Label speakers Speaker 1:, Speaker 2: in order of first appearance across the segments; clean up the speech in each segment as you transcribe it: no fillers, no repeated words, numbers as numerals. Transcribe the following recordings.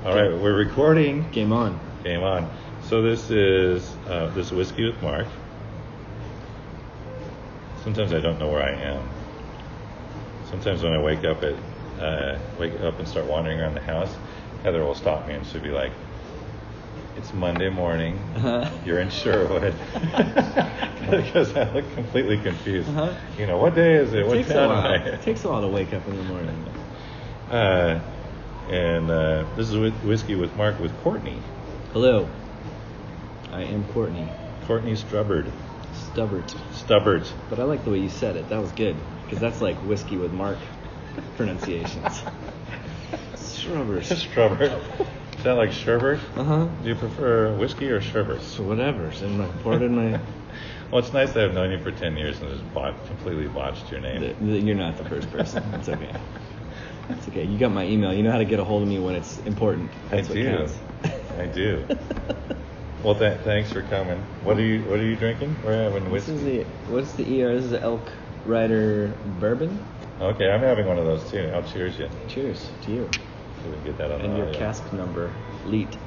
Speaker 1: All right, we're recording.
Speaker 2: Game on.
Speaker 1: Game on. So this is Whiskey with Mark. Sometimes I don't know where I am. Sometimes when I wake up and start wandering around the house, Heather will stop me and she'll be like, "It's Monday morning. You're in Sherwood," because I look completely confused. You know, what day is it? What town am I?
Speaker 2: It takes a while to wake up in the morning.
Speaker 1: This is Whiskey with Mark with Courtney.
Speaker 2: Hello. I am Courtney.
Speaker 1: Courtney Stubbert.
Speaker 2: Stubbert. But I like the way you said it. That was good. Because that's like Whiskey with Mark pronunciations. Strubbert.
Speaker 1: Strubbert. Is that like sherbet?
Speaker 2: Uh-huh.
Speaker 1: Do you prefer whiskey or sherbet?
Speaker 2: So whatever. Poured in my...
Speaker 1: Well, it's nice that I've known you for 10 years and just completely botched your name.
Speaker 2: You're not the first person. It's okay. It's okay. You got my email. You know how to get a hold of me when it's important. That's what counts.
Speaker 1: I do. Well, thanks for coming. What are you drinking? We're having whiskey.
Speaker 2: What's the ER? This is the Elk Rider Bourbon.
Speaker 1: Okay, I'm having one of those too. I'll cheers you.
Speaker 2: Cheers to you.
Speaker 1: So we can get that on
Speaker 2: and
Speaker 1: the
Speaker 2: your
Speaker 1: audio.
Speaker 2: cask number, Leet.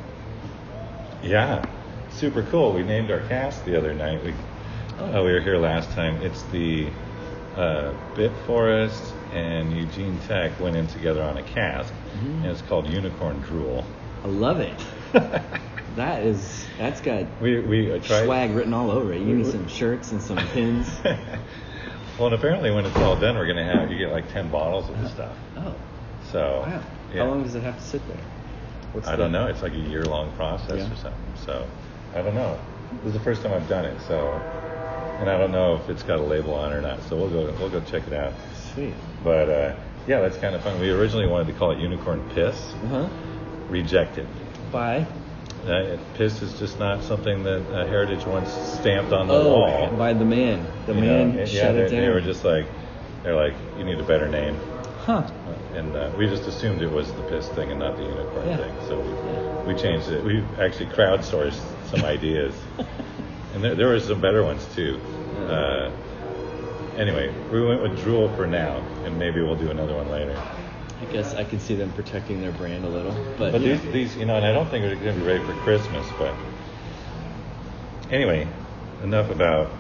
Speaker 1: Yeah, super cool. We named our cask the other night. We were here last time. It's the Bit Forest and Eugene Tech went in together on a cask, and it's called Unicorn Drool.
Speaker 2: I love it. That's got
Speaker 1: we tried,
Speaker 2: swag written all over it. You need some shirts and some pins.
Speaker 1: Well, and apparently when it's all done, you get like 10 bottles of the stuff.
Speaker 2: Oh.
Speaker 1: So.
Speaker 2: Wow.
Speaker 1: Yeah.
Speaker 2: How long does it have to sit there?
Speaker 1: I don't know. It's like a year-long process or something. So I don't know. This is the first time I've done it. So, and I don't know if it's got a label on it or not. So we'll go check it out.
Speaker 2: Sweet.
Speaker 1: But yeah, that's kind of fun. We originally wanted to call it Unicorn Piss. Rejected.
Speaker 2: By?
Speaker 1: Piss is just not something that Heritage once stamped on the wall.
Speaker 2: By the man. The man shut it down.
Speaker 1: They were just like, you need a better name.
Speaker 2: Huh.
Speaker 1: And we just assumed it was the piss thing and not the unicorn thing. So we changed it. We actually crowdsourced some ideas. And there were some better ones too. Anyway, we went with Drool for now, and maybe we'll do another one later.
Speaker 2: I guess I could see them protecting their brand a little. But
Speaker 1: these, and I don't think we're going to be ready for Christmas, but anyway, enough about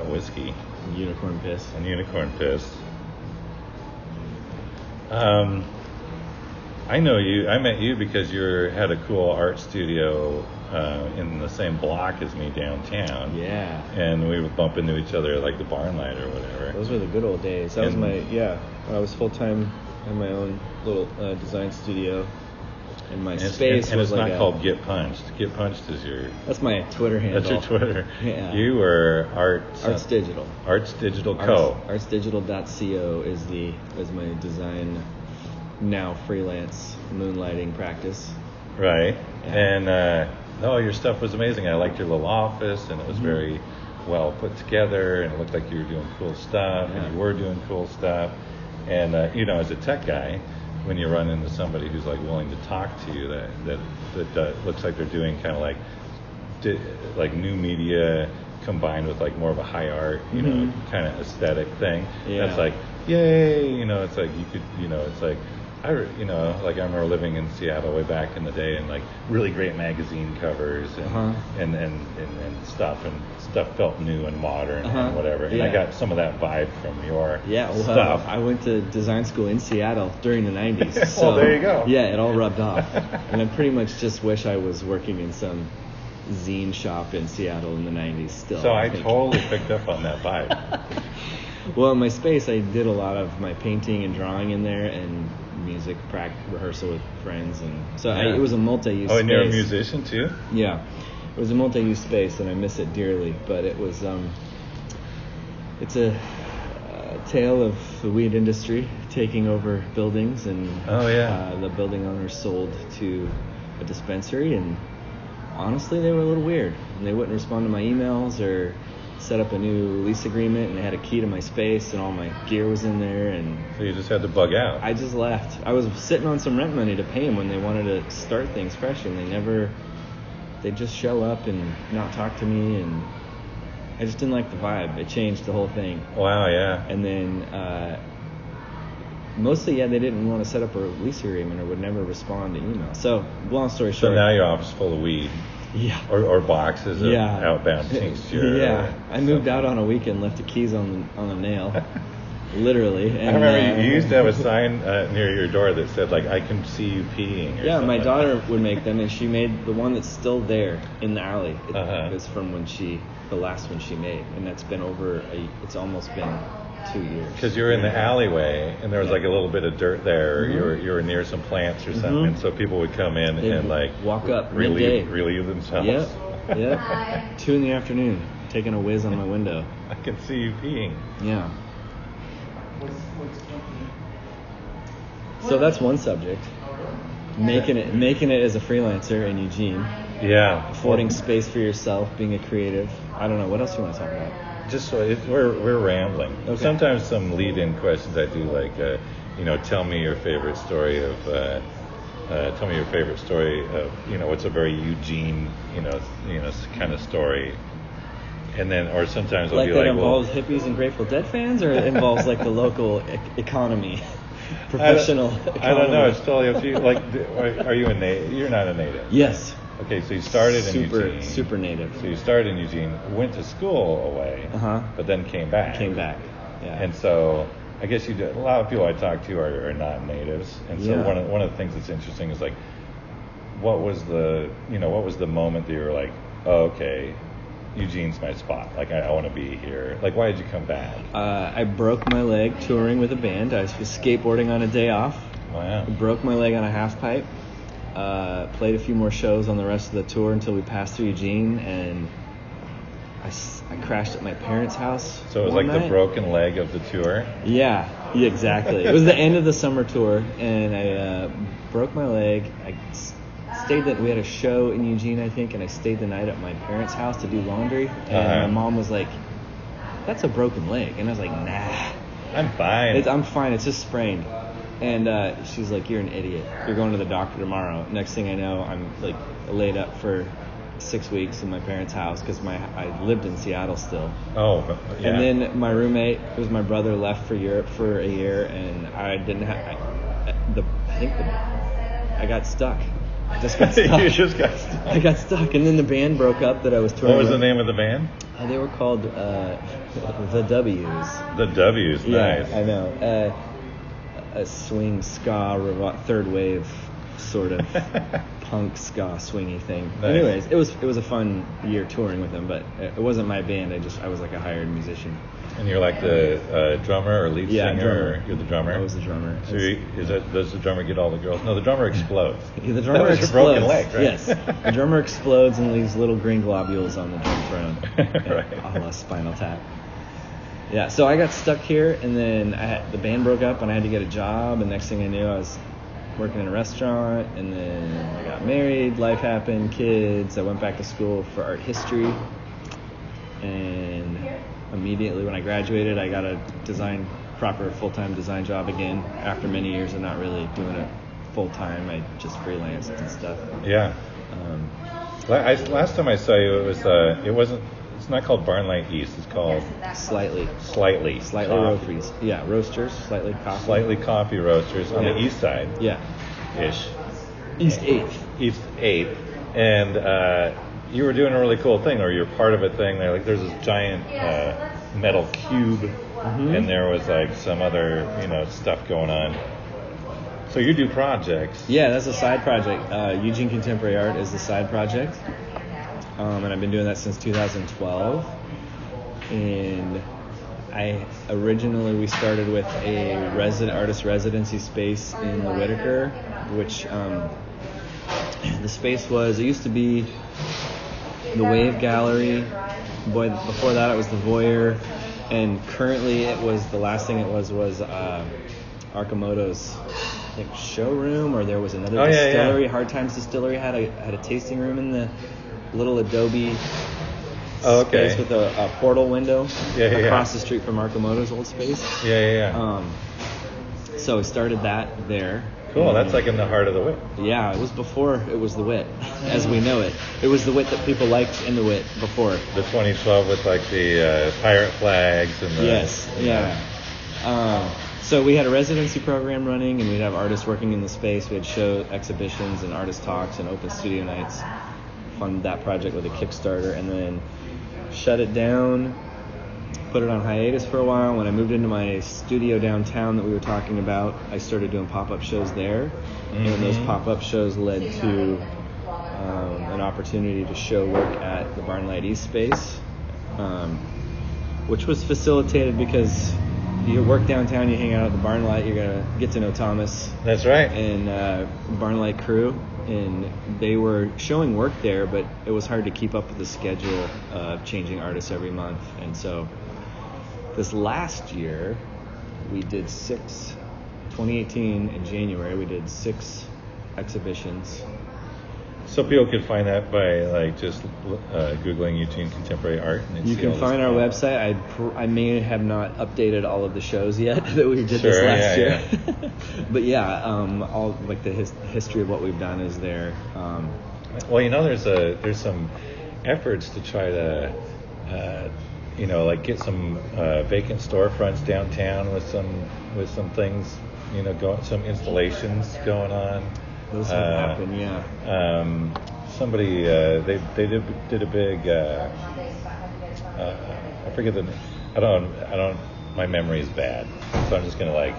Speaker 1: whiskey.
Speaker 2: Unicorn Piss.
Speaker 1: And Unicorn Piss. I know you. I met you because you had a cool art studio in the same block as me downtown.
Speaker 2: Yeah. And
Speaker 1: we would bump into each other like the barn light or whatever.
Speaker 2: Those were the good old days. That was when I was full time in my own little design studio. And my space
Speaker 1: and
Speaker 2: was
Speaker 1: it's
Speaker 2: like
Speaker 1: not called Get Punched. Get Punched is your...
Speaker 2: That's my Twitter handle.
Speaker 1: That's your Twitter.
Speaker 2: Yeah.
Speaker 1: You were
Speaker 2: Arts Digital.
Speaker 1: Arts Digital Co.
Speaker 2: Artsdigital.co is my design, now freelance moonlighting practice.
Speaker 1: Right. Yeah. And your stuff was amazing. I liked your little office, and it was very well put together, and it looked like you were doing cool stuff, and you were doing cool stuff. And as a tech guy, when you run into somebody who's like willing to talk to you, that looks like they're doing kind of like new media combined with like more of a high art, kind of aesthetic thing. Yeah. That's like, yay! It's like you could, it's like I remember living in Seattle way back in the day, and like really great magazine covers and stuff, and stuff felt new and modern and whatever. And I got some of that vibe from your stuff.
Speaker 2: I went to design school in Seattle during the 90s. So,
Speaker 1: well, there you go.
Speaker 2: Yeah, it all rubbed off. And I pretty much just wish I was working in some zine shop in Seattle in the 90s still.
Speaker 1: So I totally picked up on that vibe.
Speaker 2: Well, in my space, I did a lot of my painting and drawing in there, and music rehearsal with friends, and so it was a multi-use space.
Speaker 1: Oh, and you're a musician too?
Speaker 2: Yeah, it was a multi-use space, and I miss it dearly. But it was, it's a tale of the weed industry taking over buildings, and the building owners sold to a dispensary, and honestly, they were a little weird, and they wouldn't respond to my emails or set up a new lease agreement, and they had a key to my space, and all my gear was in there, and
Speaker 1: so you just had to bug out.
Speaker 2: I just left. I was sitting on some rent money to pay them when they wanted to start things fresh, and they'd just show up and not talk to me, and I just didn't like the vibe. It changed the whole thing.
Speaker 1: Wow, yeah.
Speaker 2: And then Mostly, yeah, they didn't want to set up a lease agreement or would never respond to email. So, long story short.
Speaker 1: So now your office is full of weed.
Speaker 2: Yeah.
Speaker 1: Or boxes of outbound tincture.
Speaker 2: Yeah. I moved out on a weekend, left the keys on a nail. Literally. And,
Speaker 1: I remember you used to have a sign near your door that said, like, I can see you peeing.
Speaker 2: Yeah, my daughter would make them, and she made the one that's still there in the alley. It was from the last one she made, and that's been it's almost been 2 years.
Speaker 1: Because you were in the alleyway, and there was like a little bit of dirt there. Mm-hmm. You were near some plants or something, and so people would come in and like
Speaker 2: walk up
Speaker 1: relieve themselves.
Speaker 2: Yep. 2 p.m, taking a whiz on my window.
Speaker 1: I can see you peeing.
Speaker 2: Yeah. So that's one subject. Making it as a freelancer in Eugene.
Speaker 1: Yeah.
Speaker 2: Affording space for yourself, being a creative. I don't know. What else do you want to talk about?
Speaker 1: Just we're rambling. Okay. Sometimes some lead-in questions I do, like, tell me your favorite story of, what's a very Eugene, kind of story. And then, or sometimes I'll be like,
Speaker 2: involves hippies and Grateful Dead fans, or it involves like the local economy, professional economy?
Speaker 1: I don't know. It's totally up to you. Like, are you a native? You're not a native.
Speaker 2: Yes.
Speaker 1: Okay, so you started in Eugene.
Speaker 2: Super native.
Speaker 1: So you started in Eugene, went to school away, but then came back.
Speaker 2: Yeah.
Speaker 1: And so I guess you did. A lot of people I talk to are not natives, and so one of the things that's interesting is like, what was the moment that you were like, oh, okay, Eugene's my spot. Like, I want to be here. Like, why did you come back?
Speaker 2: I broke my leg touring with a band. I was skateboarding on a day off.
Speaker 1: Wow.
Speaker 2: I broke my leg on a half pipe. Played a few more shows on the rest of the tour until we passed through Eugene, and I crashed at my parents' house.
Speaker 1: So it was like night. The broken leg of the tour?
Speaker 2: Yeah, exactly. It was the end of the summer tour, and I broke my leg. We had a show in Eugene, I think, and I stayed the night at my parents' house to do laundry. And my mom was like, "That's a broken leg," and I was like, "Nah,
Speaker 1: I'm fine.
Speaker 2: I'm fine. It's just sprained." And she's like, "You're an idiot. You're going to the doctor tomorrow." Next thing I know, I'm like laid up for 6 weeks in my parents' house because I lived in Seattle still.
Speaker 1: Oh, yeah.
Speaker 2: And then my roommate, who was my brother, left for Europe for a year, and I didn't have. I got stuck. I just got stuck.
Speaker 1: You just got stuck.
Speaker 2: I got stuck, and then the band broke up that I was touring.
Speaker 1: What was the name of the band?
Speaker 2: They were called The W's.
Speaker 1: The W's, nice.
Speaker 2: Yeah, I know. A swing ska third wave sort of punk ska swingy thing. Nice. Anyways, it was a fun year touring with them, but it wasn't my band. I was like a hired musician.
Speaker 1: And you're like the drummer or lead singer?
Speaker 2: Drummer.
Speaker 1: Or you're the drummer?
Speaker 2: I was the drummer.
Speaker 1: So does the drummer get all the girls? No, the drummer explodes.
Speaker 2: The drummer explodes.
Speaker 1: Your broken leg, right?
Speaker 2: Yes. The drummer explodes and leaves little green globules on the drum front.
Speaker 1: Right.
Speaker 2: A la Spinal Tap. Yeah, so I got stuck here, and then the band broke up, and I had to get a job, and next thing I knew, I was working in a restaurant, and then I got married, life happened, kids. I went back to school for art history, and immediately when I graduated, I got a proper full-time design job again after many years of not really doing it full-time. I just freelanced and stuff.
Speaker 1: Yeah. Last time I saw you, it's not called Barnlight East. It's called
Speaker 2: Slightly
Speaker 1: Roasteries.
Speaker 2: Yeah, roasters. Slightly coffee.
Speaker 1: Slightly Coffee Roasters on the east side.
Speaker 2: Yeah.
Speaker 1: Ish.
Speaker 2: East 8th.
Speaker 1: East 8th. And you were doing a really cool thing, or you're part of a thing there. Like, there's this giant metal cube, and there was like some other stuff going on. So you do projects.
Speaker 2: Yeah, that's a side project. Eugene Contemporary Art is the side project. And I've been doing that since 2012. And we started with a artist residency space in the Whitaker, which the space it used to be the Wave Gallery. Before that it was the Voyeur, and currently the last thing it was Arcimoto's showroom, or there was another distillery. Yeah. Hard Times Distillery had a tasting room in the little Adobe space with a portal window across the street from Arcimoto's old space. So we started that there.
Speaker 1: Cool, that's like in the heart of the Wit.
Speaker 2: Yeah, it was before it was the Wit, as we know it. It was the Wit that people liked in the Wit before.
Speaker 1: The 2012 with like the pirate flags and the...
Speaker 2: Yes, yeah. So we had a residency program running, and we'd have artists working in the space. We had show exhibitions and artist talks and open studio nights. Funded that project with a Kickstarter, and then shut it down, put it on hiatus for a while. When I moved into my studio downtown that we were talking about, I started doing pop-up shows there. And those pop-up shows led to an opportunity to show work at the Barnlight East space, which was facilitated because you work downtown, you hang out at the Barnlight, you're going to get to know Thomas.
Speaker 1: That's right.
Speaker 2: And Barnlight crew. And they were showing work there, but it was hard to keep up with the schedule of changing artists every month. And so this last year, we did 2018 in January, we did 6 exhibitions.
Speaker 1: So people could find that by like just Googling Eugene Contemporary Art. And
Speaker 2: you can find our website. I may have not updated all of the shows yet that we did this last year. Yeah. But yeah, all like the history of what we've done is there.
Speaker 1: Well, there's some efforts to try to like get some vacant storefronts downtown with some things, some installations going on.
Speaker 2: Those have happened, yeah.
Speaker 1: Somebody they did a big I forget the name. I don't. My memory is bad, so I'm just gonna like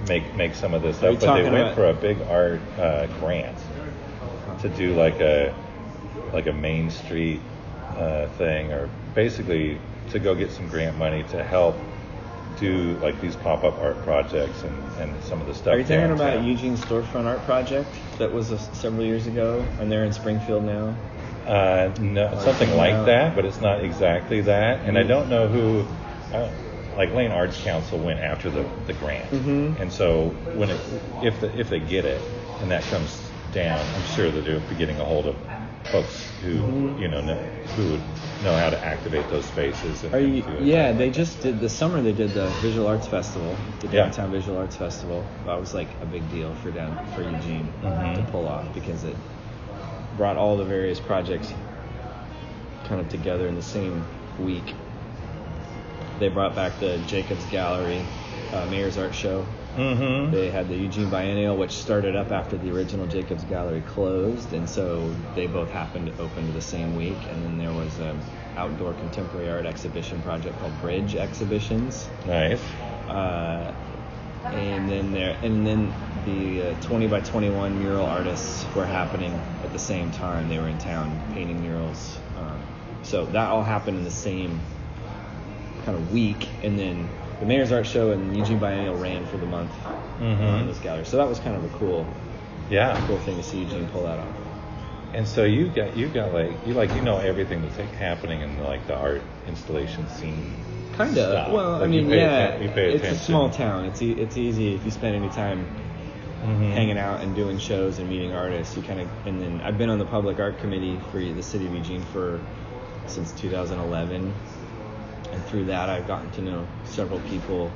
Speaker 1: make some of this up. But they went for a big art grant to do like a Main Street thing, or basically to go get some grant money to help do like these pop-up art projects and some of the stuff.
Speaker 2: Are you talking about Eugene's storefront art project that was several years ago, and they're in Springfield now?
Speaker 1: No, something like that, but it's not exactly that. And I don't know who. Like Lane Arts Council went after the grant, and so if they get it and that comes down, I'm sure that they'll be getting a hold of folks who who would know how to activate those spaces.
Speaker 2: They just did this summer. They did the Visual Arts Festival, the Downtown Visual Arts Festival. That was like a big deal for Eugene to pull off, because it brought all the various projects kind of together in the same week. They brought back the Jacobs Gallery, Mayor's Art Show. They had the Eugene Biennial, which started up after the original Jacobs Gallery closed, and so they both happened to open the same week. And then there was an outdoor contemporary art exhibition project called Bridge Exhibitions.
Speaker 1: Nice.
Speaker 2: And then the 20 by 21 mural artists were happening at the same time. They were in town painting murals. So that all happened in the same kind of week, and then the Mayor's Art Show and Eugene Biennial ran for the month in this gallery. So that was kind of a cool thing to see Eugene pull that off.
Speaker 1: And so you got everything that's happening in like the art installation scene.
Speaker 2: Kind of. Well, like you pay attention. It's a small town. It's easy if you spend any time hanging out and doing shows and meeting artists. And then I've been on the public art committee for the city of Eugene since 2011. And through that, I've gotten to know several people,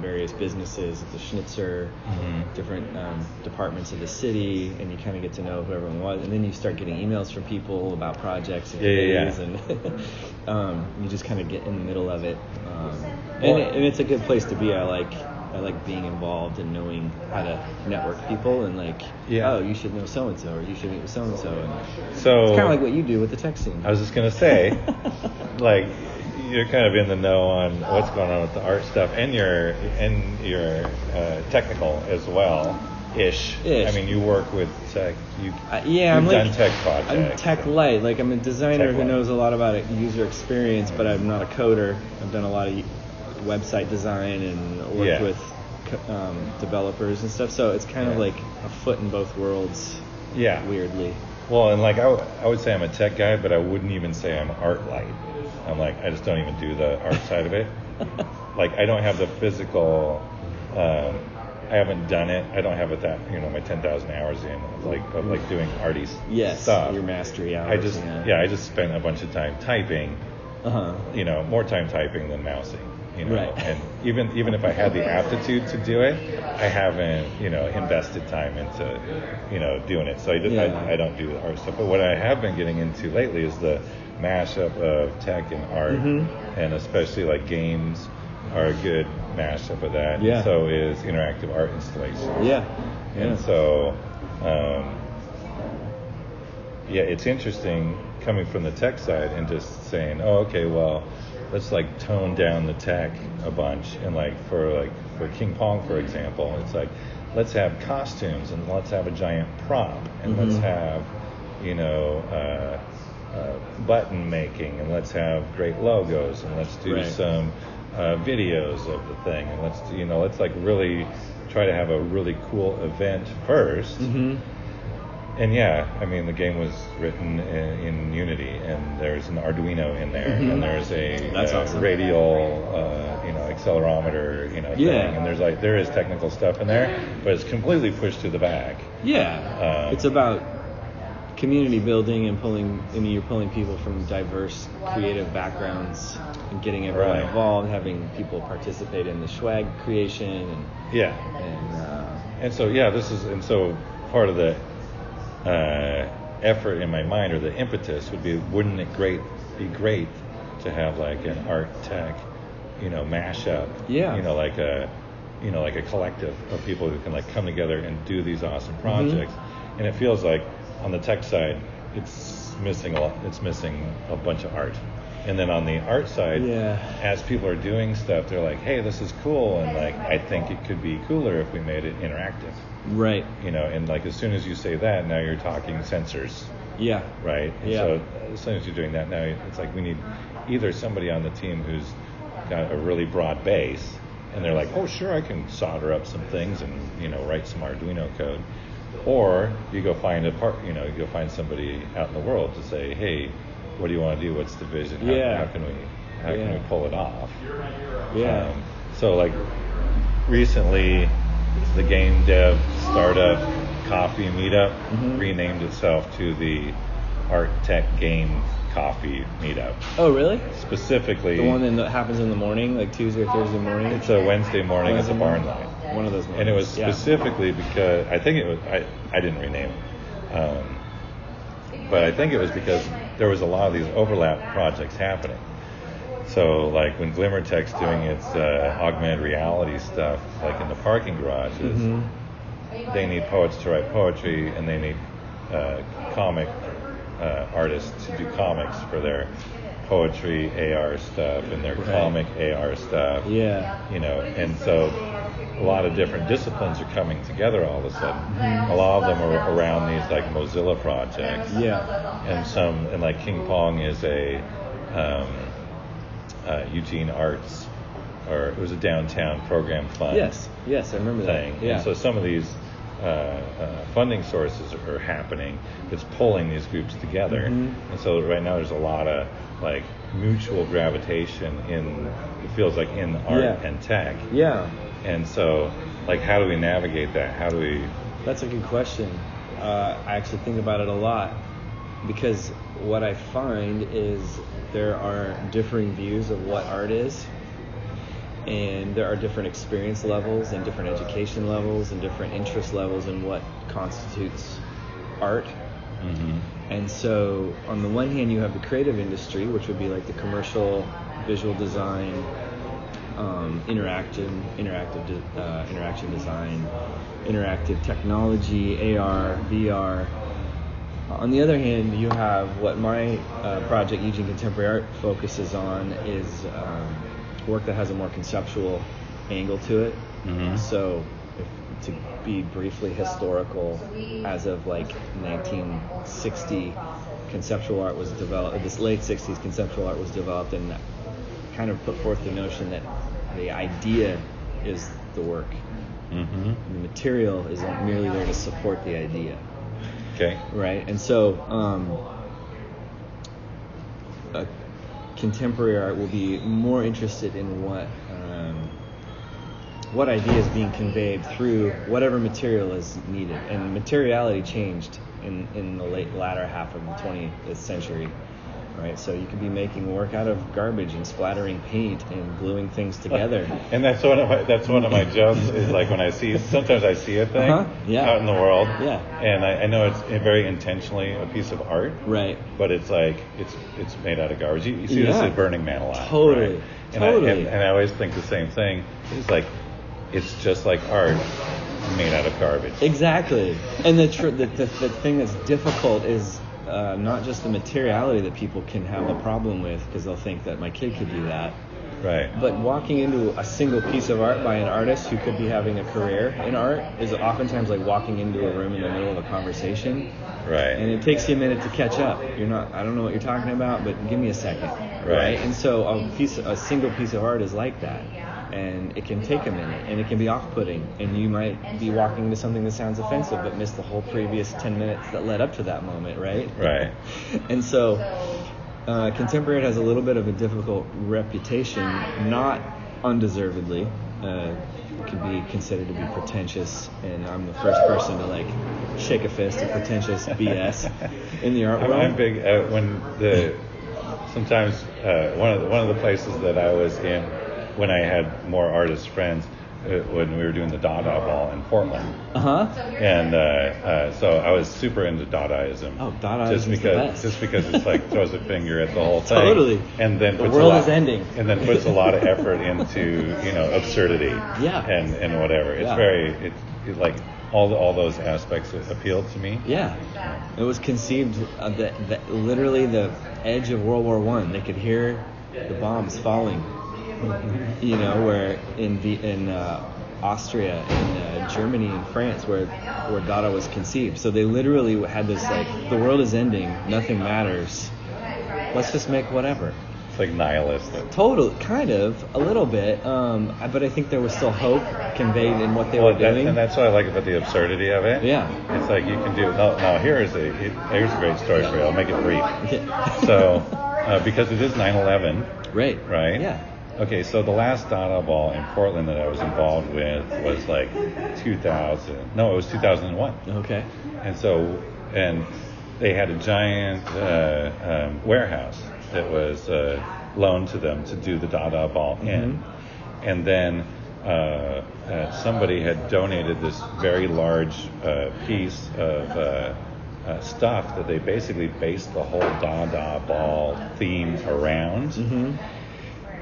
Speaker 2: various businesses at the Schnitzer, different departments of the city, and you kind of get to know who everyone was. And then you start getting emails from people about projects and committees, and you just kind of get in the middle of it. And it's a good place to be. I like being involved and knowing how to network people, and you should know so and so, or you should meet with so and so. So it's kind of like what you do with the tech scene.
Speaker 1: I was just gonna say, you're kind of in the know on what's going on with the art stuff, and you're technical as well, ish. I mean, you work with tech. You've done tech projects.
Speaker 2: I'm tech light. I'm a designer who knows a lot about user experience, but I'm not a coder. I've done a lot of website design and worked with developers and stuff. So it's kind of like a foot in both worlds. Yeah. Weirdly.
Speaker 1: Well, and I would say I'm a tech guy, but I wouldn't even say I'm art light. I'm I just don't even do the art side of it. I don't have the physical. I haven't done it. I don't have it that my 10,000 hours in of doing arty stuff.
Speaker 2: Your mastery hours.
Speaker 1: I just spent a bunch of time typing. More time typing than mousing.
Speaker 2: Right.
Speaker 1: And even if I had the aptitude to do it, I haven't invested time into doing it. So I don't do the art stuff. But what I have been getting into lately is the mashup of tech and art, and especially games. are a good mashup of that.
Speaker 2: Yeah.
Speaker 1: So is interactive art installations.
Speaker 2: Yeah.
Speaker 1: And so, it's interesting coming from the tech side and just saying, oh, okay, well, let's like tone down the tech a bunch, and like for King Pong, for example, it's like, let's have costumes, and let's have a giant prop, and let's have, button making, and let's have great logos, and let's do some videos of the thing, and let's like really try to have a really cool event first. And the game was written in Unity, and there's an Arduino in there, and there's a
Speaker 2: awesome.
Speaker 1: radial, accelerometer, thing, and there is technical stuff in there, but it's completely pushed to the back.
Speaker 2: Yeah, it's about community building and you're pulling people from diverse creative backgrounds and getting everyone involved, having people participate in the swag creation, and so part of the effort in my mind, or the impetus, would be, wouldn't it be great to have like an art tech, mashup? Like a collective of people who can like come together and do these awesome projects. And it feels like on the tech side, it's missing a bunch of art. And then on the art side, as people are doing stuff, they're like, hey, this is cool, and like, I think it could be cooler if we made it interactive. Right.
Speaker 1: And like, as soon as you say that, now you're talking sensors.
Speaker 2: Yeah.
Speaker 1: Right? And so as soon as you're doing that, now it's like we need either somebody on the team who's got a really broad base, and they're like, oh, sure, I can solder up some things and, write some Arduino code. Or you go find somebody out in the world to say, hey, what do you want to do? What's the vision? How can we pull it off? So like recently, the game dev startup coffee meetup renamed itself to the Art Tech Game Coffee Meetup.
Speaker 2: Oh, really?
Speaker 1: Specifically,
Speaker 2: the one that happens in the morning, like Tuesday or Thursday morning.
Speaker 1: It's a Wednesday morning at the Barn Line.
Speaker 2: One of those mornings.
Speaker 1: And it was specifically because I think it was I didn't rename it. But I think it was because there was a lot of these overlap projects happening. So like when Glimmer Tech's doing its augmented reality stuff, like in the parking garages, they need poets to write poetry, and they need comic artists to do comics for their poetry AR stuff and their comic AR stuff. And so a lot of different disciplines are coming together all of a sudden. A lot of them are around these like Mozilla projects. And like King Pong is a Eugene Arts, or it was a downtown program fund.
Speaker 2: Yes, I remember
Speaker 1: thing.
Speaker 2: that.
Speaker 1: And so some of these funding sources are happening that's pulling these groups together. And so right now there's a lot of like mutual gravitation it feels like in art and tech. And so like, how do we navigate that?
Speaker 2: That's a good question. I actually think about it a lot, because what I find is there are differing views of what art is, and there are different experience levels and different education levels and different interest levels in what constitutes art. And so on the one hand, you have the creative industry, which would be like the commercial visual design, interaction design, interactive technology, AR, VR. On the other hand, you have what my project, Eugene Contemporary Art, focuses on is work that has a more conceptual angle to it. So to be briefly historical, as of like 1960, conceptual art was developed. This late 60s, conceptual art was developed, and kind of put forth the notion that the idea is the work. And the material is merely there to support the idea.
Speaker 1: Okay.
Speaker 2: Right? And so contemporary art will be more interested in what idea is being conveyed through whatever material is needed. And materiality changed in the latter half of the 20th century. right? So you could be making work out of garbage and splattering paint and gluing things together.
Speaker 1: And that's one of my jokes is like when sometimes I see a thing out in the world, and I know it's very intentionally a piece of art,
Speaker 2: right?
Speaker 1: But it's like it's made out of garbage. You see this at Burning Man a lot,
Speaker 2: totally,
Speaker 1: right?
Speaker 2: totally.
Speaker 1: And I always think the same thing. It's like it's just like art made out of garbage.
Speaker 2: Exactly. And the thing that's difficult is not just the materiality that people can have a problem with because they'll think that my kid could do that.
Speaker 1: Right.
Speaker 2: But walking into a single piece of art by an artist who could be having a career in art is oftentimes like walking into a room in the middle of a conversation.
Speaker 1: Right.
Speaker 2: And it takes you a minute to catch up. I don't know what you're talking about, but give me a second. Right. And so a single piece of art is like that. And it can take a minute, and it can be off-putting, and you might be walking into something that sounds offensive, but miss the whole previous 10 minutes that led up to that moment, right?
Speaker 1: Right.
Speaker 2: And so, contemporary art has a little bit of a difficult reputation, not undeservedly. It can be considered to be pretentious, and I'm the first person to like shake a fist at pretentious BS in the art world.
Speaker 1: I'm big sometimes one of the places that I was in when I had more artist friends, when we were doing the Dada Ball in Portland. And so I was super into Dadaism.
Speaker 2: Oh, Dadaism is the best.
Speaker 1: Just because it's like throws a finger at the whole thing.
Speaker 2: Totally.
Speaker 1: And then
Speaker 2: the world is ending.
Speaker 1: And then puts a lot of effort into absurdity.
Speaker 2: Yeah.
Speaker 1: And whatever. It's it's like all those aspects appealed to me.
Speaker 2: Yeah. It was conceived that literally the edge of World War I. They could hear the bombs falling. Where in Austria, in Germany, and France, where Dada was conceived. So they literally had this like, the world is ending, nothing matters. Let's just make whatever.
Speaker 1: It's like nihilistic.
Speaker 2: Total, kind of, a little bit. But I think there was still hope conveyed in what they were doing.
Speaker 1: And that's what I like about the absurdity of it.
Speaker 2: Yeah.
Speaker 1: It's like you can do. Now here's a great story for you. I'll make it brief. So, because it is 9/11.
Speaker 2: Right.
Speaker 1: Right.
Speaker 2: Yeah.
Speaker 1: Okay, so the last Dada Ball in Portland that I was involved with was like 2000. No, it was 2001.
Speaker 2: Okay.
Speaker 1: And they had a giant warehouse that was loaned to them to do the Dada Ball in. And then somebody had donated this very large piece of stuff that they basically based the whole Dada Ball theme around.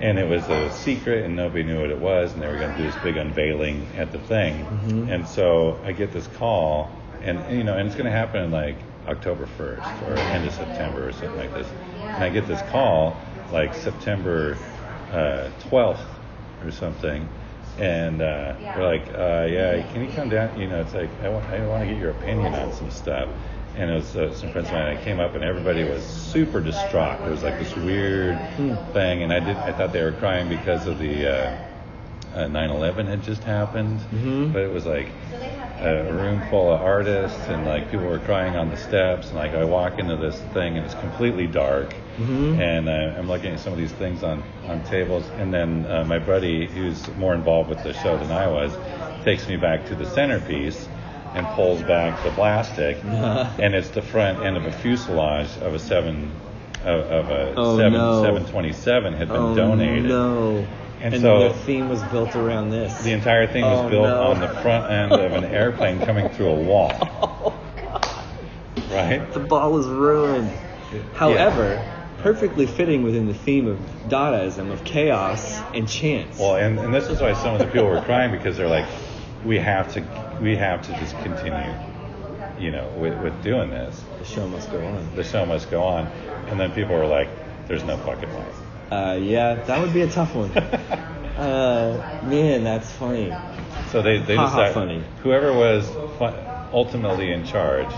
Speaker 1: And it was a secret, and nobody knew what it was, and they were going to do this big unveiling at the thing. And so I get this call, and it's going to happen in like October 1st or end of September or something like this. And I get this call like September 12th or something, and we're like, yeah, can you come down? It's like I want to get your opinion on some stuff. And it was some friends of mine. I came up and everybody was super distraught. It was like this weird thing, and I thought they were crying because of the 9/11 had just happened. But it was like a room full of artists, and like people were crying on the steps. And like I walk into this thing, and it's completely dark. And I'm looking at some of these things on tables, and then my buddy, who's more involved with the show than I was, takes me back to the centerpiece and pulls back the plastic, and it's the front end of a fuselage of a 727 had been donated.
Speaker 2: No. And
Speaker 1: so
Speaker 2: the theme was built around this.
Speaker 1: The entire thing was built on the front end of an airplane coming through a wall.
Speaker 2: Oh, God.
Speaker 1: Right?
Speaker 2: The ball is ruined. However, perfectly fitting within the theme of Dadaism, of chaos and chance.
Speaker 1: Well, and this is why some of the people were crying, because they're like, we have to just continue, with doing this.
Speaker 2: The show must go on.
Speaker 1: The show must go on. And then people were like, there's no fucking way.
Speaker 2: Yeah, that would be a tough one. Man, that's funny.
Speaker 1: So they decided,
Speaker 2: funny.
Speaker 1: Whoever was ultimately in charge,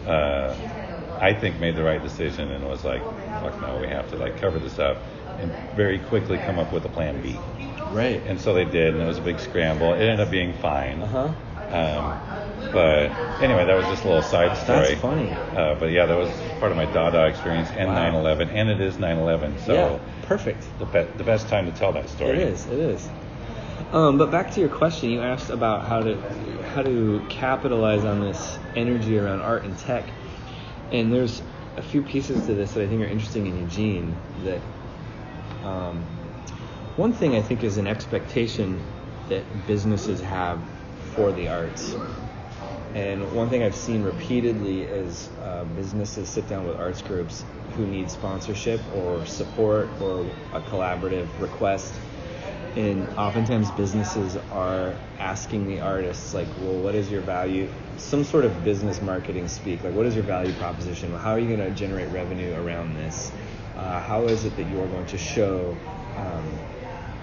Speaker 1: I think made the right decision and was like, fuck no, we have to like cover this up and very quickly come up with a plan B.
Speaker 2: Right.
Speaker 1: And so they did, and it was a big scramble. It ended up being fine. But anyway, that was just a little side story.
Speaker 2: That's funny.
Speaker 1: But yeah, that was part of my Dada experience and 9/11, and it is 9/11. So
Speaker 2: yeah, perfect.
Speaker 1: The best time to tell that story.
Speaker 2: It is. But back to your question, you asked about how to capitalize on this energy around art and tech. And there's a few pieces to this that I think are interesting in Eugene. That one thing I think is an expectation that businesses have for the arts. And one thing I've seen repeatedly is businesses sit down with arts groups who need sponsorship or support or a collaborative request. And oftentimes businesses are asking the artists, like, well, what is your value? Some sort of business marketing speak, like, what is your value proposition? How are you going to generate revenue around this? How is it that you're going to show?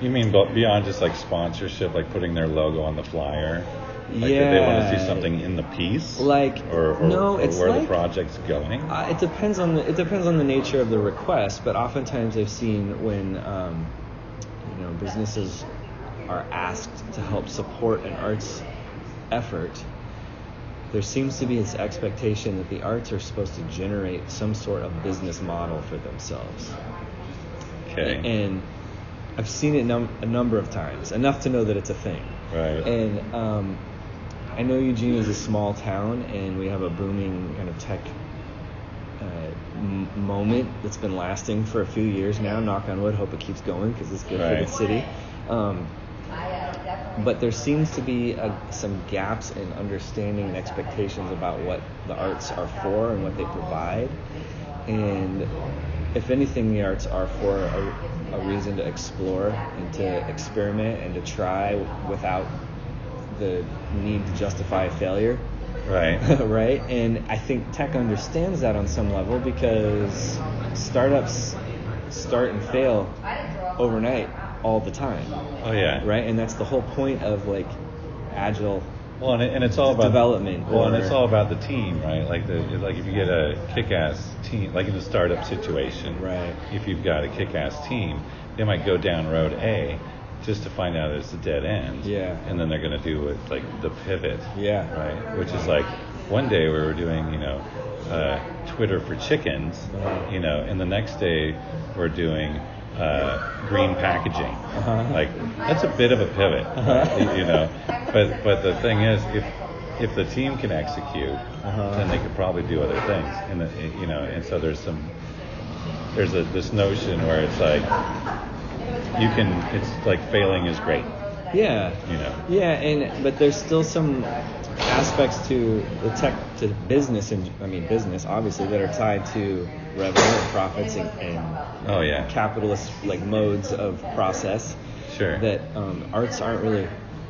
Speaker 1: You mean beyond just like sponsorship, like putting their logo on the flyer? Like,
Speaker 2: yeah.
Speaker 1: do they want to see something in the piece?
Speaker 2: Like,
Speaker 1: or
Speaker 2: no, it's
Speaker 1: where
Speaker 2: like,
Speaker 1: the project's going?
Speaker 2: It depends on the nature of the request, but oftentimes I've seen when businesses are asked to help support an arts effort, there seems to be this expectation that the arts are supposed to generate some sort of business model for themselves.
Speaker 1: Okay.
Speaker 2: And I've seen it a number of times, enough to know that it's a thing.
Speaker 1: Right.
Speaker 2: And I know Eugene is a small town, and we have a booming kind of tech moment that's been lasting for a few years now. Knock on wood, hope it keeps going because it's good for the city. But there seems to be some gaps in understanding and expectations about what the arts are for and what they provide. And if anything, the arts are for a reason to explore and to experiment and to try without the need to justify failure.
Speaker 1: Right.
Speaker 2: Right? And I think tech understands that on some level, because startups start and fail overnight all the time.
Speaker 1: Oh, yeah.
Speaker 2: Right? And that's the whole point of like agile
Speaker 1: and it's all about
Speaker 2: development.
Speaker 1: And it's all about the team, right? Like if you get a kick-ass team, like in a startup situation,
Speaker 2: right?
Speaker 1: If you've got a kick-ass team, they might go down road A just to find out it's a dead end.
Speaker 2: Yeah.
Speaker 1: And then they're going to do it like the pivot.
Speaker 2: Yeah.
Speaker 1: Right. Which is like one day we were doing, Twitter for chickens, and the next day we're doing green packaging. Like that's a bit of a pivot, But the thing is, if the team can execute, then they could probably do other things. And so there's this notion where it's like it's like failing is great.
Speaker 2: Yeah. Yeah, but there's still some aspects to the tech, to business, business obviously, that are tied to revenue and profits and capitalist like modes of process.
Speaker 1: Sure.
Speaker 2: That arts aren't really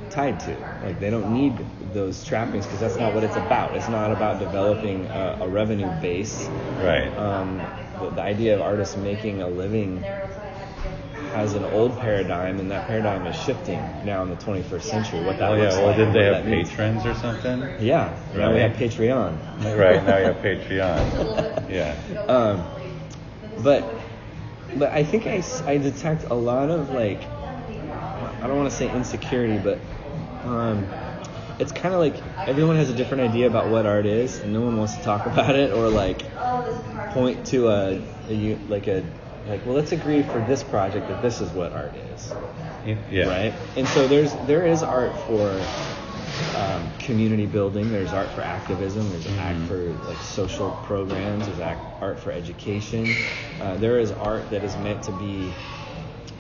Speaker 2: tied to. Like they don't need those trappings, because that's not what it's about. It's not about developing a revenue base.
Speaker 1: Right.
Speaker 2: The idea of artists making a living has an old paradigm, and that paradigm is shifting now in the 21st century. What that looks like.
Speaker 1: Did they have patrons or something?
Speaker 2: Yeah.
Speaker 1: Right.
Speaker 2: Now we have Patreon.
Speaker 1: Right. Now you have Patreon. Yeah.
Speaker 2: But I think I detect a lot of like, I don't want to say insecurity, but it's kind of like everyone has a different idea about what art is, and no one wants to talk about it or like point to well, let's agree for this project that this is what art is.
Speaker 1: Yeah.
Speaker 2: Right? And so there is art for community building. There's art for activism. There's art for like social programs. There's art for education. There is art that is meant to be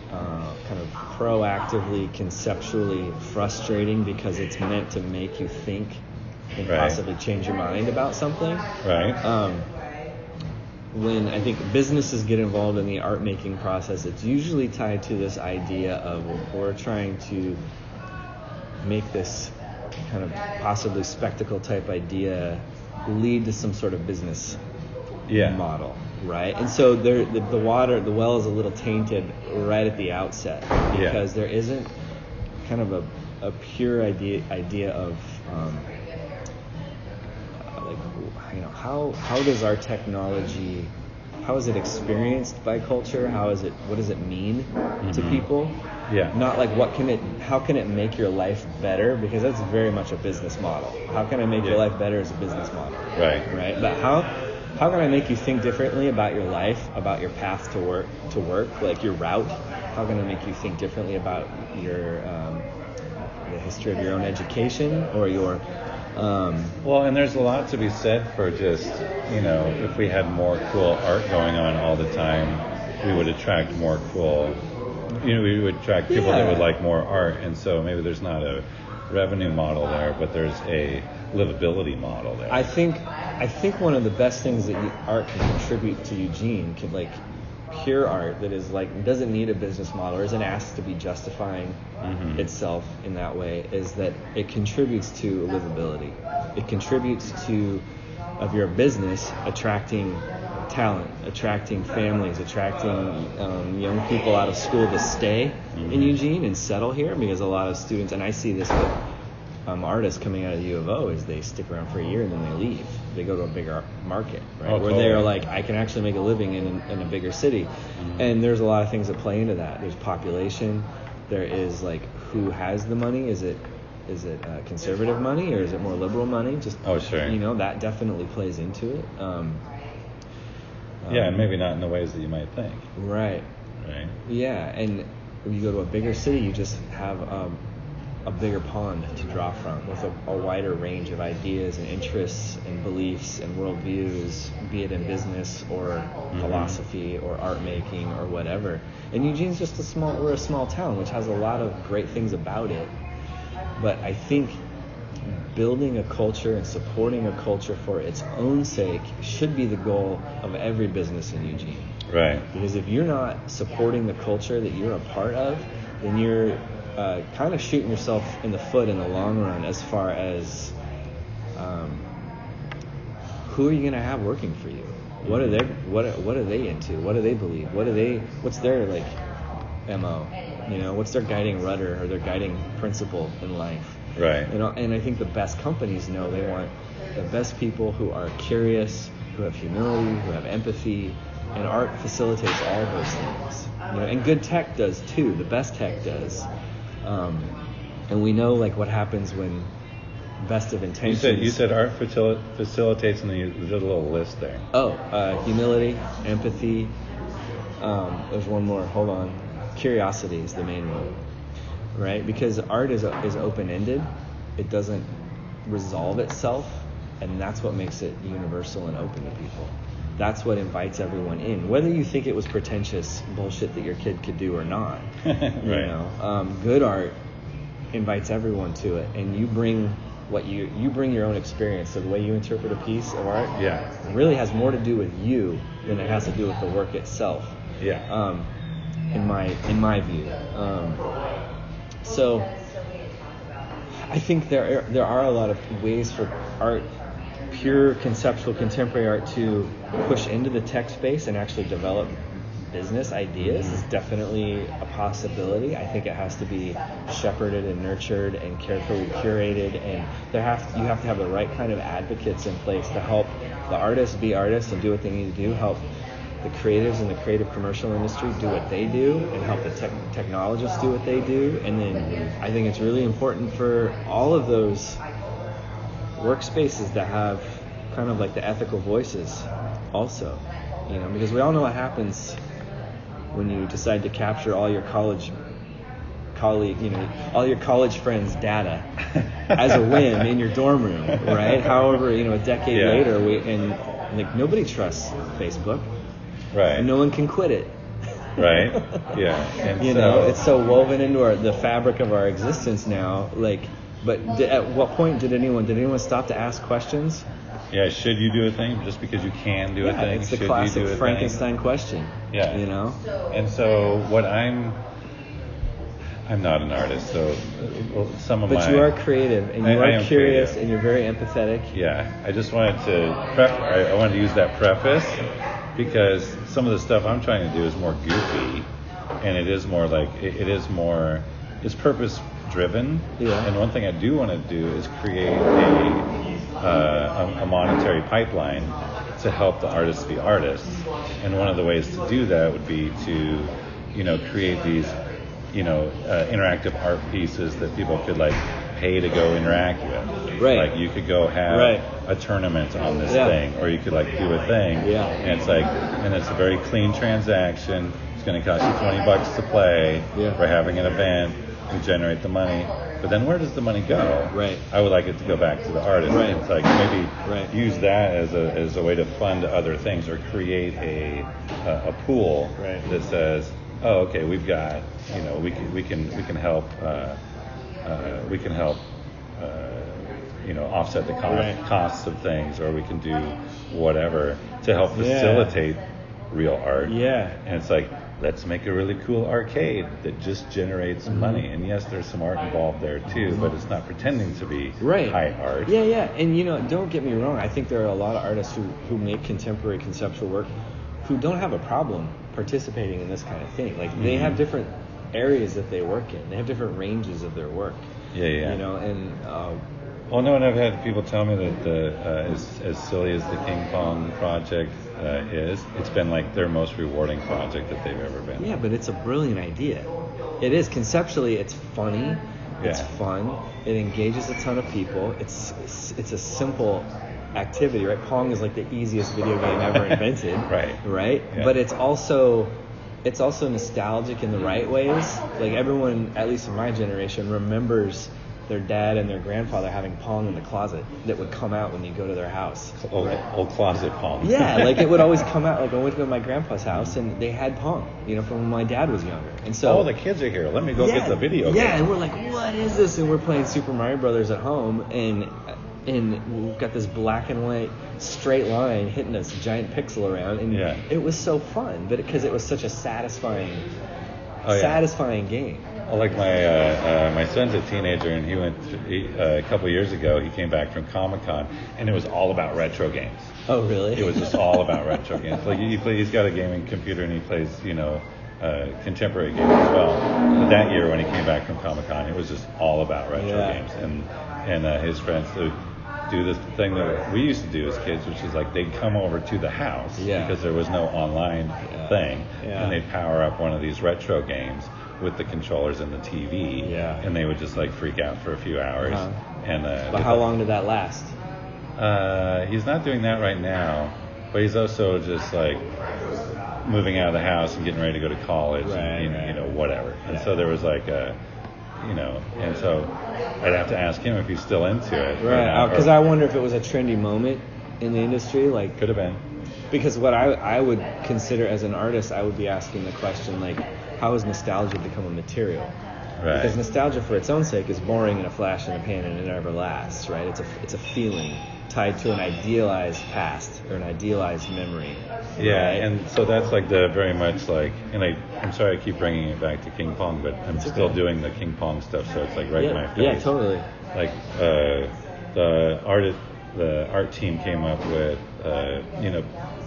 Speaker 2: kind of proactively, conceptually frustrating, because it's meant to make you think and possibly change your mind about something.
Speaker 1: Right.
Speaker 2: When I think businesses get involved in the art making process, it's usually tied to this idea of we're trying to make this kind of possibly spectacle type idea lead to some sort of business model, right? And so the well is a little tainted right at the outset, because there isn't kind of a pure idea of how does our technology, how is it experienced by culture? What does it mean to people?
Speaker 1: Yeah.
Speaker 2: Not like how can it make your life better? Because that's very much a business model. How can I make your life better as a business model? Right. But how can I make you think differently about your life, about your path to work, like your route? How can I make you think differently about your the history of your own education, or your
Speaker 1: Well, and there's a lot to be said for just, if we had more cool art going on all the time, we would attract more cool, we would attract people that would like more art. And so maybe there's not a revenue model there, but there's a livability model there.
Speaker 2: I think one of the best things that art can contribute to Eugene, pure art that is doesn't need a business model or isn't asked to be justifying itself in that way, is that it contributes to livability. It contributes to, of your business, attracting talent, attracting families, attracting young people out of school to stay in Eugene and settle here, because a lot of students, and I see this with artists coming out of the U of O, is they stick around for a year and then they leave. They go to a bigger market, right? Where totally. They're like, I can actually make a living in a bigger city. And there's a lot of things that play into that. There's population. There is who has the money. Is it conservative money or is it more liberal money? Just
Speaker 1: sure.
Speaker 2: That definitely plays into it.
Speaker 1: And maybe not in the ways that you might think.
Speaker 2: Right. Yeah, and when you go to a bigger city, you just have a bigger pond to draw from with a wider range of ideas and interests and beliefs and worldviews, be it in business or philosophy or art making or whatever. And Eugene's just we're a small town, which has a lot of great things about it. But I think building a culture and supporting a culture for its own sake should be the goal of every business in Eugene.
Speaker 1: Right.
Speaker 2: Because if you're not supporting the culture that you're a part of, then you're kind of shooting yourself in the foot in the long run, as far as who are you going to have working for you? What are they into? What do they believe? What's their MO? What's their guiding rudder or their guiding principle in life?
Speaker 1: Right.
Speaker 2: And I think the best companies know they want the best people who are curious, who have humility, who have empathy, and art facilitates all of those things. And good tech does too. The best tech does. And we know what happens when best of intentions.
Speaker 1: You said art facilitates, and then you did a little list there.
Speaker 2: Humility, empathy. There's one more. Hold on. Curiosity is the main one, right? Because art is open-ended. It doesn't resolve itself, and that's what makes it universal and open to people. That's what invites everyone in, whether you think it was pretentious bullshit that your kid could do or not.
Speaker 1: Right.
Speaker 2: Good art invites everyone to it, and you bring you bring your own experience. So the way you interpret a piece of art, really has more to do with you than it has to do with the work itself.
Speaker 1: Yeah.
Speaker 2: In my view. So I think there are a lot of ways for art, pure conceptual contemporary art, to push into the tech space and actually develop business ideas. Is definitely a possibility. I think it has to be shepherded and nurtured and carefully curated, and you have to have the right kind of advocates in place to help the artists be artists and do what they need to do, help the creatives in the creative commercial industry do what they do, and help the technologists do what they do. And then I think it's really important for all of those workspaces to have kind of the ethical voices also, because we all know what happens when you decide to capture all your college friends' data as a whim in your dorm room, right? However, a decade later, nobody trusts Facebook.
Speaker 1: Right.
Speaker 2: And no one can quit it.
Speaker 1: Right. Yeah. And
Speaker 2: it's so woven into the fabric of our existence now. But at what point did anyone stop to ask questions?
Speaker 1: Yeah. Should you do a thing just because you can do a thing?
Speaker 2: It's the classic Frankenstein question.
Speaker 1: Yeah. And so I'm not an artist, so
Speaker 2: But you are creative, and you are curious, creative. And you're very empathetic.
Speaker 1: Yeah. I just wanted to I wanted to use that preface, because some of the stuff I'm trying to do is more goofy, and it is more it's purpose driven.
Speaker 2: Yeah.
Speaker 1: And one thing I do want to do is create a monetary pipeline to help the artists be artists. And one of the ways to do that would be to, create these, interactive art pieces that people could pay to go interact with.
Speaker 2: Right.
Speaker 1: You could go have a tournament on this thing, or you could do a thing.
Speaker 2: Yeah.
Speaker 1: And it's and it's a very clean transaction. It's going to cost you $20 to play.
Speaker 2: Yeah.
Speaker 1: We're having an event. we generate the money, but then where does the money go?
Speaker 2: Right.
Speaker 1: I would like it to go back to the artist.
Speaker 2: Right.
Speaker 1: It's like maybe use that as a way to fund other things, or create a pool that says, oh, okay, we've got, we can help offset the costs of things, or we can do whatever to help facilitate real art.
Speaker 2: Yeah.
Speaker 1: And it's like, let's make a really cool arcade that just generates money. And yes, there's some art involved there too, but it's not pretending to be high art.
Speaker 2: Yeah. And don't get me wrong, I think there are a lot of artists who make contemporary conceptual work who don't have a problem participating in this kind of thing. Like they have different areas that they work in. They have different ranges of their work.
Speaker 1: Yeah. Well, no, and I've had people tell me that as silly as the King Kong project is, it's been like their most rewarding project that they've ever been.
Speaker 2: Yeah, but it's a brilliant idea. It is. Conceptually, it's funny. It's fun. It engages a ton of people. It's a simple activity, right? Pong is like the easiest video game ever invented. Right? Yeah. But it's also nostalgic in the right ways. Like everyone, at least in my generation, remembers their dad and their grandfather having Pong in the closet that would come out when you go to their house.
Speaker 1: Old closet Pong.
Speaker 2: Yeah, like it would always come out. Like I went to my grandpa's house and they had Pong, from when my dad was younger. And so,
Speaker 1: the kids are here. Let me go get the video game.
Speaker 2: Yeah, and we're like, what is this? And we're playing Super Mario Brothers at home, and we've got this black and white straight line hitting this giant pixel around, and it was so fun, but because it was such a satisfying game.
Speaker 1: Well, like my son's a teenager, and he went a couple years ago. He came back from Comic-Con, and it was all about retro games.
Speaker 2: Oh, really?
Speaker 1: It was just all about retro games. Like he's got a gaming computer, and he plays contemporary games as well. But that year when he came back from Comic-Con, it was just all about retro games, and his friends would do this thing that we used to do as kids, which is like they'd come over to the house because there was no online thing, and they'd power up one of these retro games with the controllers and the TV, and they would just like freak out for a few hours.
Speaker 2: But how long did that last?
Speaker 1: He's not doing that right now, but he's also just like moving out of the house and getting ready to go to college, and whatever. And so there was like and so I'd have to ask him if he's still into it.
Speaker 2: Right, because I wonder if it was a trendy moment in the industry. Like,
Speaker 1: could have been.
Speaker 2: Because what I would consider as an artist, I would be asking the question, like, how has nostalgia become a material? Right. Because nostalgia for its own sake is boring and a flash in the pan, and it never lasts, right? It's a feeling tied to an idealized past or an idealized memory.
Speaker 1: Yeah, right? And so that's like the very much like, and I'm sorry I keep bringing it back to King Pong, but I'm still doing the King Pong stuff, so it's like right in my face.
Speaker 2: Yeah, totally.
Speaker 1: Like the art team came up with,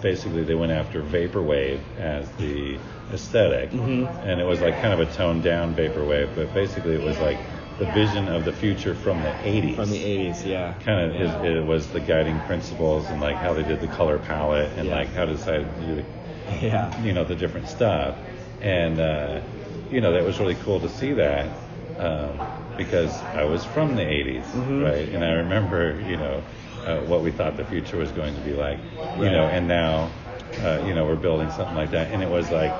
Speaker 1: basically they went after vaporwave as the aesthetic, and it was like kind of a toned down vaporwave, but basically it was like the vision of the future from the 80s.
Speaker 2: From the 80s, yeah.
Speaker 1: Kind of it was the guiding principles, and like how they did the color palette, and like how to decide to do the different stuff, and that was really cool to see that, because I was from the 80s, right, and I remember what we thought the future was going to be like, and now we're building something like that, and it was like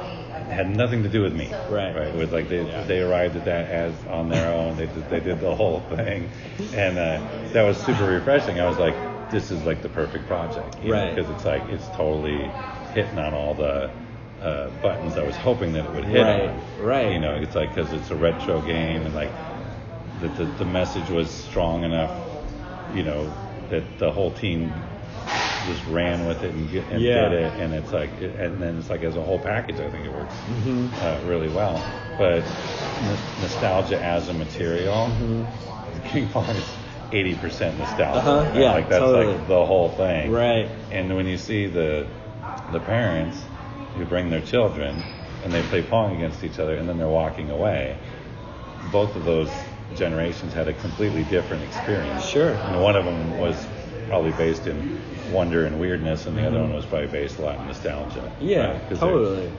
Speaker 1: had nothing to do with me, right? It was like they arrived at that as on their own. They did the whole thing, and that was super refreshing. I was like, this is like the perfect project, because it's like it's totally hitting on all the buttons I was hoping that it would hit on. Right. It's like because it's a retro game, and like the message was strong enough, that the whole team just ran with it and did it, and it's like, and then it's like as a whole package, I think it works really well. But nostalgia as a material, King Kong is 80% nostalgia. Like that's totally. Like the whole thing. Right. And when you see the parents who bring their children and they play Pong against each other, and then they're walking away, both of those generations had a completely different experience. Sure. And one of them was probably based in wonder and weirdness, and the other one was probably based a lot in nostalgia. Yeah, right? Totally.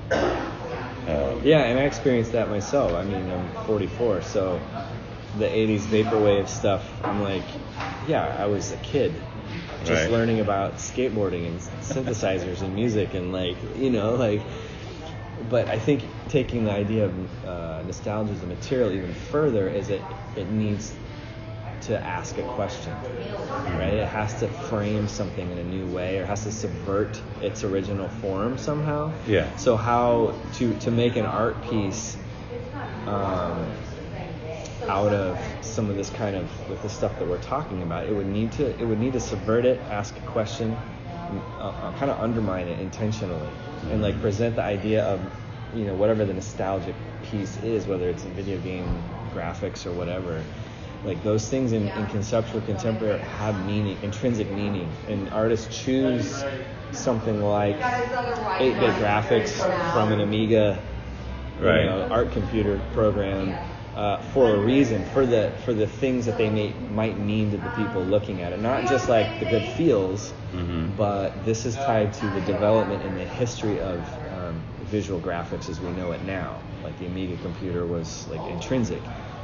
Speaker 2: And I experienced that myself. I mean, I'm 44, so the 80s vaporwave stuff, I'm like, I was a kid just learning about skateboarding and synthesizers and music and but I think taking the idea of nostalgia as a material even further is it needs to ask a question, right? It has to frame something in a new way, or has to subvert its original form somehow.
Speaker 1: Yeah.
Speaker 2: So how to make an art piece out of some of this kind of, with the stuff that we're talking about, it would need to subvert it, ask a question, kind of undermine it intentionally, and like present the idea of, you know, whatever the nostalgic piece is, whether it's in video game graphics or whatever. Like those things in conceptual contemporary have meaning, intrinsic meaning, and artists choose something like 8-bit graphics from an Amiga,
Speaker 1: right,
Speaker 2: art computer program for a reason, for the things that they might mean to the people looking at it. Not just like the good feels, but this is tied to the development and the history of visual graphics as we know it now. Like the Amiga computer was like intrinsic.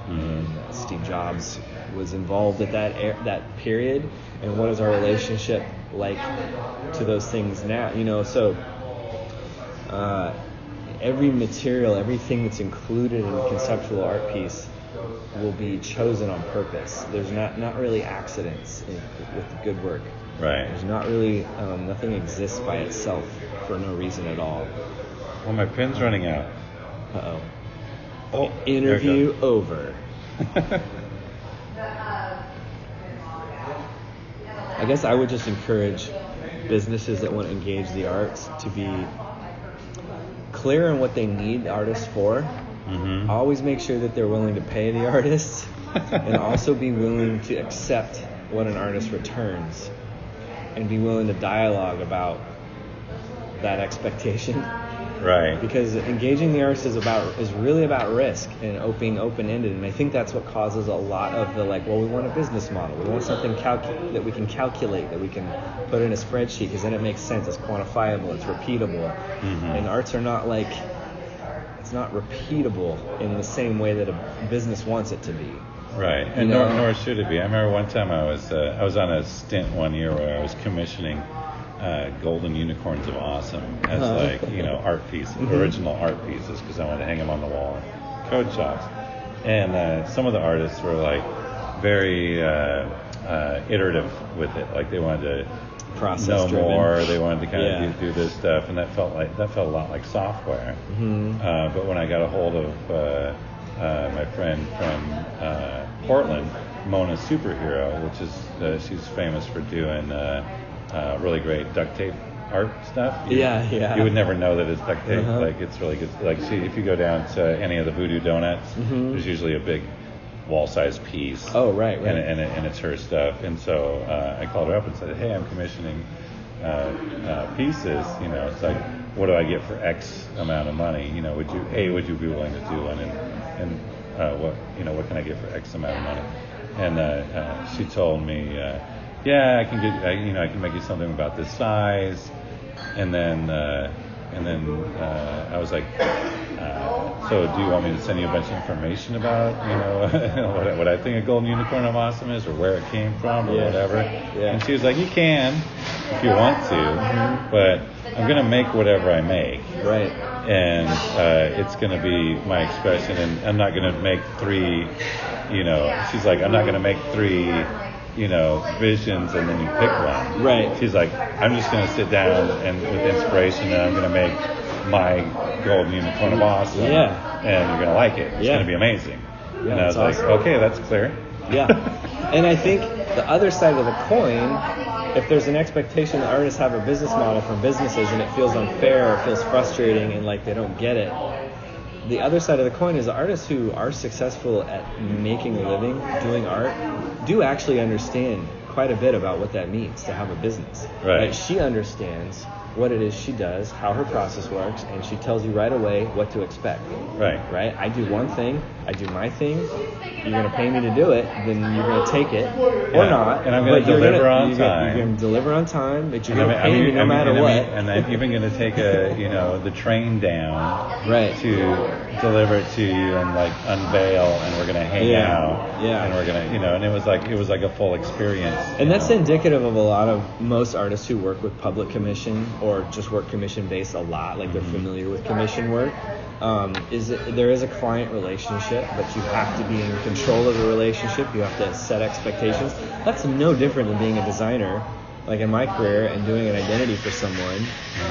Speaker 2: And Steve Jobs was involved at that period, and what is our relationship like to those things now? You know, so every material, everything that's included in a conceptual art piece will be chosen on purpose. There's not really accidents with the good work.
Speaker 1: Right.
Speaker 2: There's not really nothing exists by itself for no reason at all.
Speaker 1: Well, my pen's running out.
Speaker 2: Uh-oh.
Speaker 1: Oh,
Speaker 2: interview over. I guess I would just encourage businesses that want to engage the arts to be clear on what they need artists for. Always make sure that they're willing to pay the artists, and also be willing to accept what an artist returns, and be willing to dialogue about that expectation.
Speaker 1: Right.
Speaker 2: Because engaging the artist is really about risk and open-ended, and I think that's what causes a lot of the we want a business model. We want something that we can calculate, that we can put in a spreadsheet, because then it makes sense. It's quantifiable. It's repeatable. And arts are not it's not repeatable in the same way that a business wants it to be.
Speaker 1: Right, and nor should it be. I remember one time I was on a stint one year where I was commissioning golden unicorns of awesome as art pieces, original art pieces, because I wanted to hang them on the wall in code shops. And some of the artists were very iterative with it, like they wanted to
Speaker 2: process
Speaker 1: know
Speaker 2: driven.
Speaker 1: more, they wanted to kind of do this stuff, and that felt a lot like software. But when I got a hold of my friend from Portland, Mona Superhero, which is she's famous for doing really great duct tape art stuff. You would never know that it's duct tape. Like it's really good. Like if you go down to any of the Voodoo Donuts, there's usually a big wall-sized piece.
Speaker 2: Oh, right.
Speaker 1: And it's her stuff. And so I called her up and said, "Hey, I'm commissioning pieces. You know, it's like, what do I get for X amount of money? You know, would you be willing to do one? And what can I get for X amount of money?" And she told me, "Yeah, I can I can make you something about this size." And then I was like, "So do you want me to send you a bunch of information about what I think a golden unicorn of awesome is, or where it came from, or whatever?" And she was like, "You can if you want to, but I'm gonna make whatever I make,
Speaker 2: right?
Speaker 1: And it's gonna be my expression, and I'm not gonna make three. She's like, I'm not gonna make three." Visions, and then you pick one.
Speaker 2: Right.
Speaker 1: She's like, I'm just going to sit down and with inspiration, and I'm going to make my golden unicorn of awesome.
Speaker 2: Yeah.
Speaker 1: And you're going to like it. It's going to be amazing.
Speaker 2: Yeah,
Speaker 1: and I was like, okay, that's clear.
Speaker 2: Yeah. And I think the other side of the coin, if there's an expectation that artists have a business model from businesses and it feels unfair or feels frustrating and like they don't get it, the other side of the coin is the artists who are successful at making a living doing art do actually understand quite a bit about what that means to have a business.
Speaker 1: Right.
Speaker 2: She understands what it is she does, how her process works, and she tells you right away what to expect.
Speaker 1: Right.
Speaker 2: I do one thing, I do my thing, you're going to pay me to do it, then you're going to take it, or not.
Speaker 1: And I'm going to deliver on time.
Speaker 2: You're going to deliver on time, but you're going to pay me no matter what.
Speaker 1: And I'm even going to take the train down to deliver it to you and unveil, and we're going to hang out.
Speaker 2: Yeah.
Speaker 1: And we're going to, and it was like a full experience
Speaker 2: And that's indicative of a lot of most artists who work with public commission or just work commission based a lot, like they're familiar with commission work. There is a client relationship, but you have to be in control of the relationship. You have to set expectations. That's no different than being a designer. Like in my career and doing an identity for someone,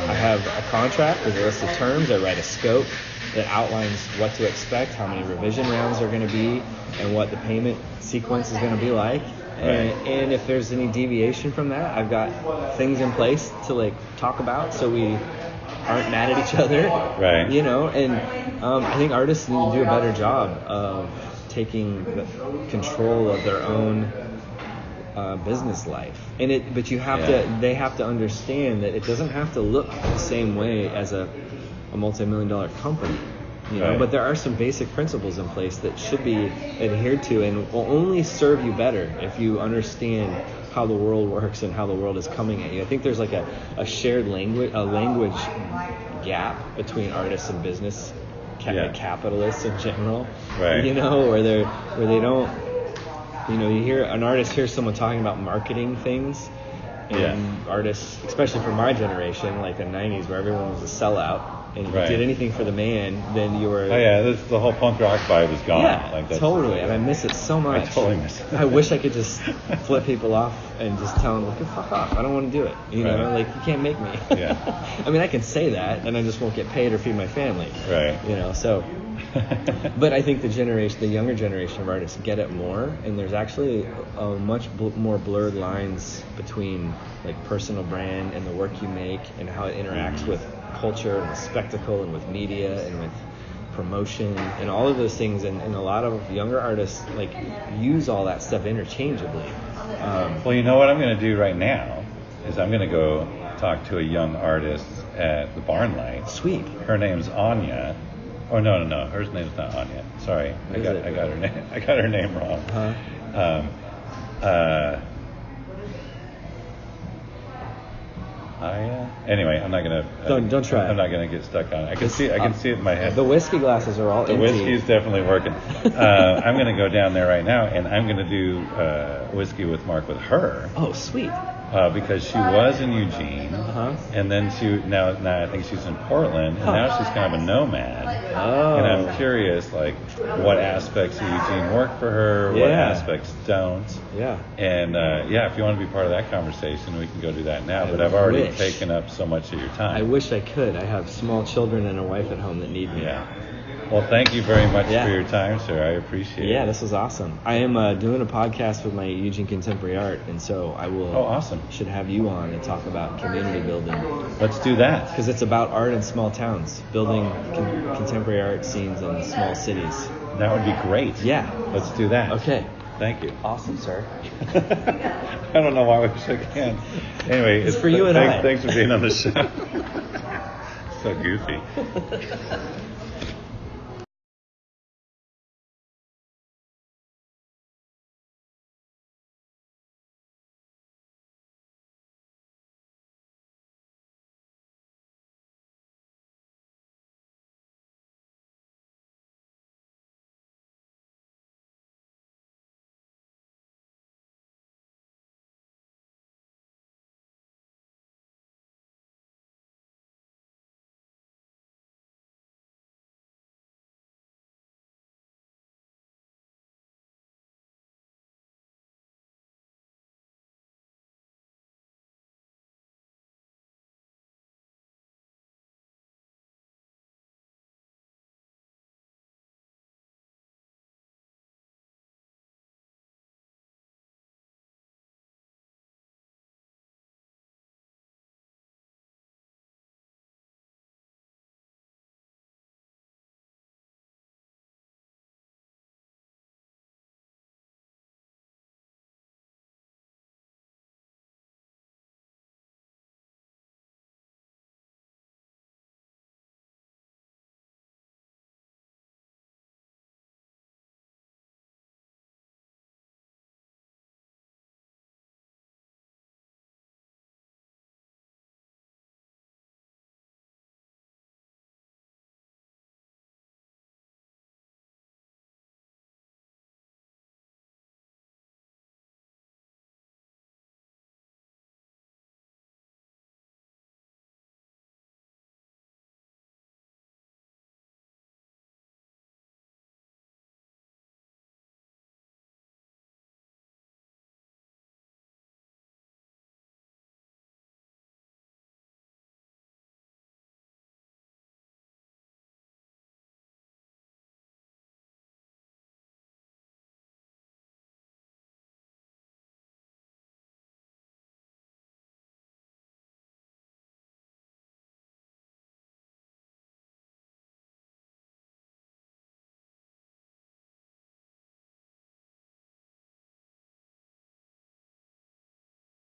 Speaker 2: I have a contract with a list of terms. I write a scope that outlines what to expect, how many revision rounds are going to be, and what the payment sequence is going to be like. And if there's any deviation from that, I've got things in place to like talk about so we aren't mad at each other.
Speaker 1: Right.
Speaker 2: You know, and I think artists need to do a better job of taking control of their own business life. But you have to. They have to understand that it doesn't have to look the same way as a multi-million-dollar company. You know, but there are some basic principles in place that should be adhered to and will only serve you better if you understand how the world works and how the world is coming at you. I think there's like a shared language gap between artists and business capitalists in general.
Speaker 1: Right.
Speaker 2: You know, where they don't. You know, you hear an artist hear someone talking about marketing things, and artists, especially from my generation, like the '90s, where everyone was a sellout. And if you did anything for the man, then you were...
Speaker 1: The whole punk rock vibe is gone.
Speaker 2: Yeah, totally. And I miss it so much.
Speaker 1: I totally miss it.
Speaker 2: I wish I could just flip people off and just tell them, like, fuck off. I don't want to do it. You know, like, you can't make me.
Speaker 1: Yeah.
Speaker 2: I mean, I can say that, and I just won't get paid or feed my family.
Speaker 1: Right.
Speaker 2: You know, so... But I think the younger generation of artists get it more, and there's actually a much more blurred lines between, like, personal brand and the work you make and how it interacts with culture and with spectacle and with media and with promotion and all of those things, and a lot of younger artists like use all that stuff interchangeably.
Speaker 1: Well, you know what I'm going to do right now is I'm going to go talk to a young artist at the Barn Light.
Speaker 2: Sweet.
Speaker 1: Her name's Anya. Oh no, her name's not Anya. Sorry, I got her name. I got her name wrong. Anyway, I'm not gonna.
Speaker 2: Don't try.
Speaker 1: I'm not gonna get stuck on it. I can see it in my head.
Speaker 2: The whiskey glasses are all empty.
Speaker 1: The whiskey's definitely working. I'm gonna go down there right now, and I'm gonna do whiskey with Mark with her.
Speaker 2: Oh, sweet.
Speaker 1: Because she was in Eugene, and then now I think she's in Portland, and now she's kind of a nomad.
Speaker 2: Oh.
Speaker 1: And I'm curious, like, what aspects of Eugene work for her, what aspects don't.
Speaker 2: Yeah.
Speaker 1: And if you want to be part of that conversation, we can go do that now. But I've already taken up so much of your time.
Speaker 2: I wish I could. I have small children and a wife at home that need me.
Speaker 1: Yeah. Well, thank you very much for your time, sir. I appreciate it.
Speaker 2: Yeah, this was awesome. I am doing a podcast with my Eugene Contemporary Art, and so I will.
Speaker 1: Oh, awesome.
Speaker 2: Should have you on and talk about community building.
Speaker 1: Let's do that.
Speaker 2: Because it's about art in small towns, building contemporary art scenes in small cities.
Speaker 1: That would be great.
Speaker 2: Yeah.
Speaker 1: Let's do that.
Speaker 2: Okay.
Speaker 1: Thank you.
Speaker 2: Awesome, sir.
Speaker 1: I don't know why we shook hands. Anyway,
Speaker 2: it's for you and I.
Speaker 1: Thanks for being on the show. So goofy.